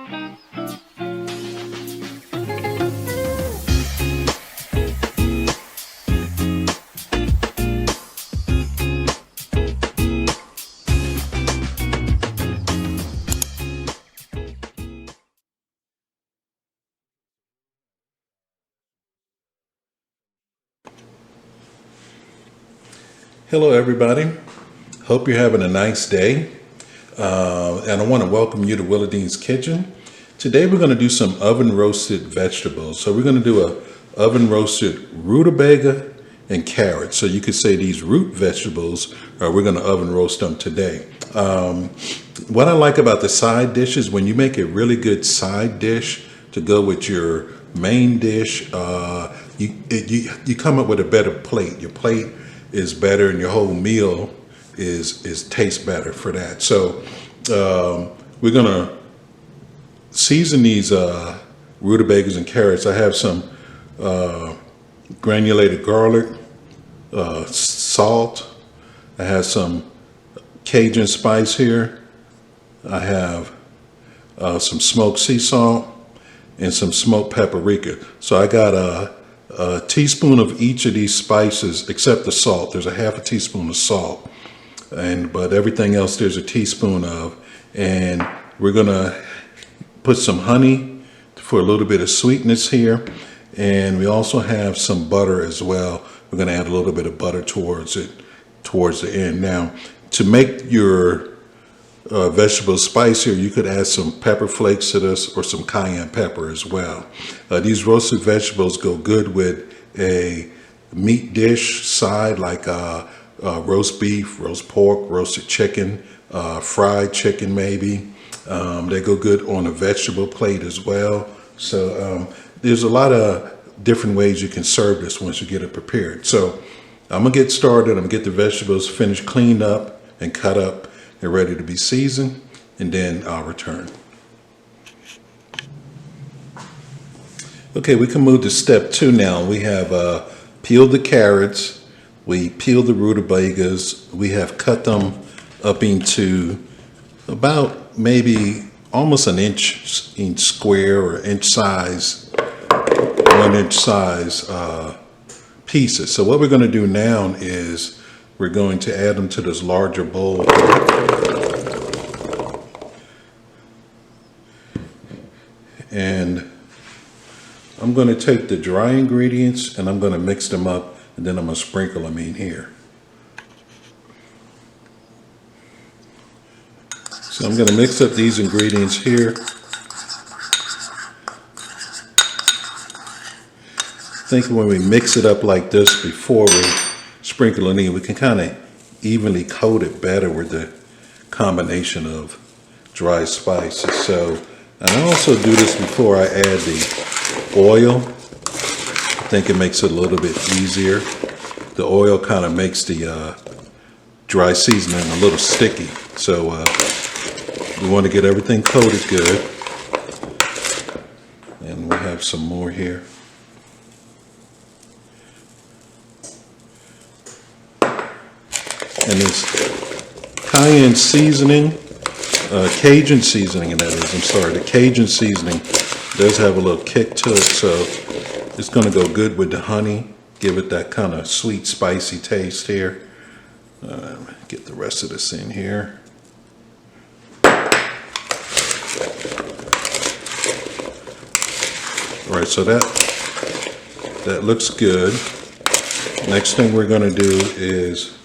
Hello everybody, hope you're having a nice day, and I want to welcome you to Willadine's Kitchen. Today we're going to do some oven roasted vegetables. So we're going to do a oven roasted rutabaga and carrots. So you could say these root vegetables, we're going to oven roast them today. What I like about the side dishes, when you make a really good side dish to go with your main dish, you come up with a better plate. Your plate is better and your whole meal is tastes better for that. So we're gonna season these rutabagas and carrots. I have some granulated garlic, salt. I have some Cajun spice here. I have some smoked sea salt and some smoked paprika. So I got a teaspoon of each of these spices, except the salt. There's a half a teaspoon of salt, but everything else there's a teaspoon of. And we're gonna put some honey for a little bit of sweetness here, and we also have some butter as well. We're gonna add a little bit of butter towards the end. Now, to make your vegetables spicier, you could add some pepper flakes to this or some cayenne pepper as well. These roasted vegetables go good with a meat dish side like roast beef, roast pork, roasted chicken, fried chicken maybe. They go good on a vegetable plate as well. So there's a lot of different ways you can serve this once you get it prepared. So I'm gonna get started. I'm gonna get the vegetables finished, cleaned up and cut up. They're ready to be seasoned, and then I'll return. Okay, we can move to step 2 now. We have peeled the carrots, we peeled the rutabagas, we have cut them up into about maybe almost an inch square or inch size, 1 inch size pieces. So what we're going to do now is we're going to add them to this larger bowl. And I'm going to take the dry ingredients and I'm going to mix them up, and then I'm going to sprinkle them in here. So I'm going to mix up these ingredients here. I think when we mix it up like this before we sprinkle it in, we can kind of evenly coat it better with the combination of dry spices. So, and I also do this before I add the oil. I think it makes it a little bit easier. The oil kind of makes the dry seasoning a little sticky. So we want to get everything coated good. And we have some more here. And this cayenne seasoning, Cajun seasoning, and that is, I'm sorry, the Cajun seasoning does have a little kick to it, so it's going to go good with the honey, give it that kind of sweet, spicy taste here. Get the rest of this in here. All right, so that looks good. Next thing we're going to do is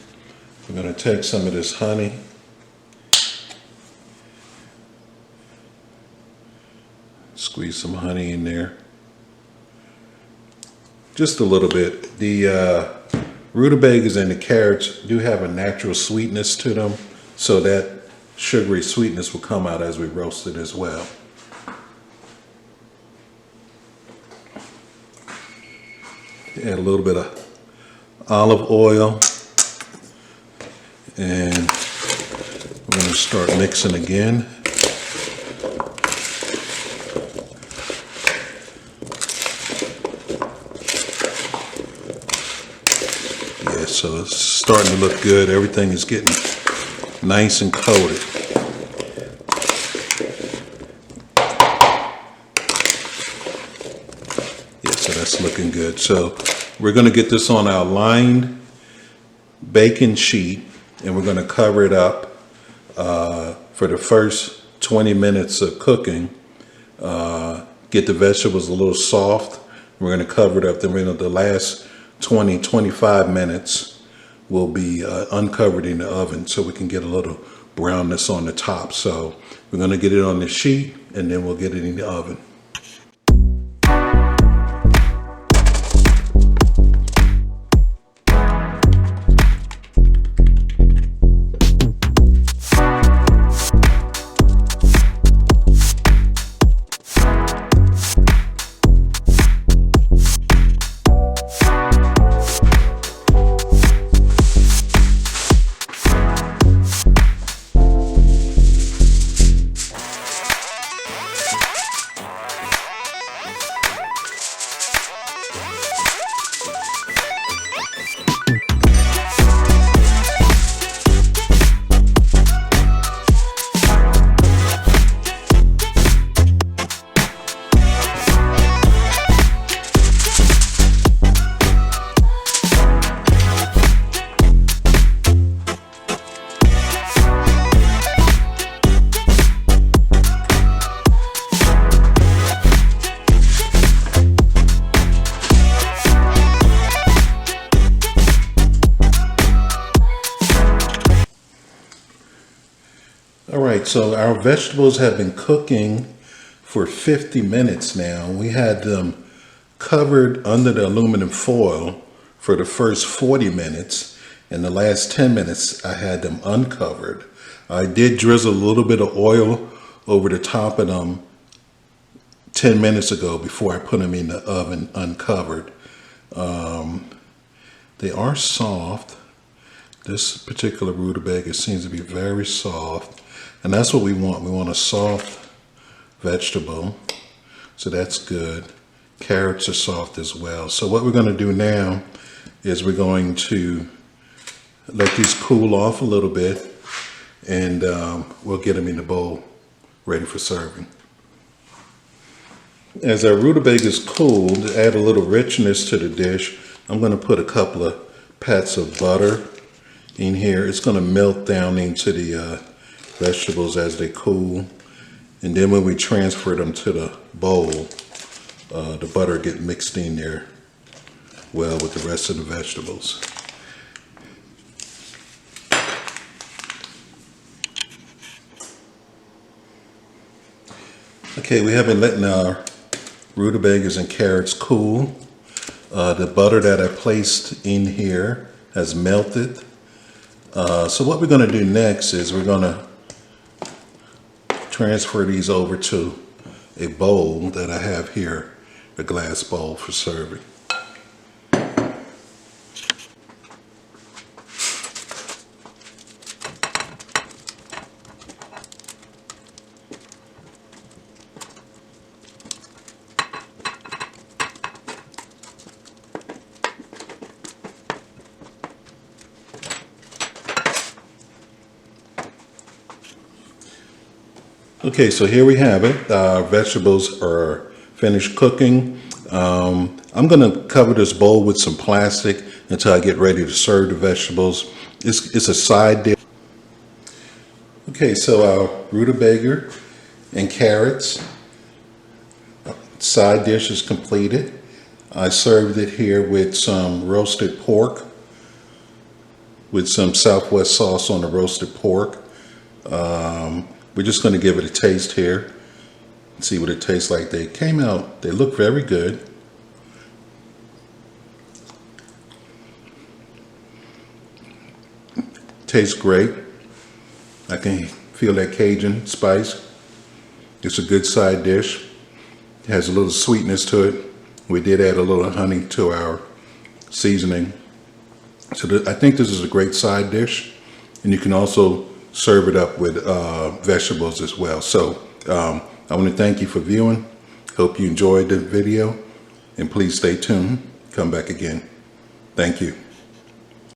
we're going to take some of this honey, squeeze some honey in there, just a little bit. The rutabagas and the carrots do have a natural sweetness to them, so that sugary sweetness will come out as we roast it as well. Add a little bit of olive oil. And we're going to start mixing again. Yeah, so it's starting to look good. Everything is getting nice and coated. That's looking good. So we're going to get this on our lined baking sheet, and we're going to cover it up for the first 20 minutes of cooking. Get the vegetables a little soft. We're going to cover it up. Then the last 20-25 minutes will be uncovered in the oven, so we can get a little brownness on the top. So we're going to get it on the sheet, and then we'll get it in the oven. All right, so our vegetables have been cooking for 50 minutes now. We had them covered under the aluminum foil for the first 40 minutes. And the last 10 minutes, I had them uncovered. I did drizzle a little bit of oil over the top of them 10 minutes ago before I put them in the oven uncovered. They are soft. This particular rutabaga seems to be very soft. And that's what we want. We want a soft vegetable. So that's good. Carrots are soft as well. So what we're going to do now is we're going to let these cool off a little bit, and we'll get them in the bowl ready for serving. As our rutabagas cooled, to add a little richness to the dish, I'm going to put a couple of pats of butter in here. It's going to melt down into the vegetables as they cool, and then when we transfer them to the bowl, the butter get mixed in there well with the rest of the vegetables. Okay, we have been letting our rutabagas and carrots cool. The butter that I placed in here has melted. So what we're going to do next is we're going to transfer these over to a bowl that I have here, a glass bowl for serving. Okay, so here we have it. Our vegetables are finished cooking. I'm going to cover this bowl with some plastic until I get ready to serve the vegetables. It's a side dish. Okay, so our rutabaga and carrots side dish is completed. I served it here with some roasted pork, with some Southwest sauce on the roasted pork. We're just going to give it a taste here, see what it tastes like. They came out, they look very good. Tastes great. I can feel that Cajun spice. It's a good side dish. It has a little sweetness to it. We did add a little honey to our seasoning. So I think this is a great side dish, and you can also serve it up with vegetables as well. So I want to thank you for viewing. Hope you enjoyed the video, and please stay tuned. Come back again. Thank you.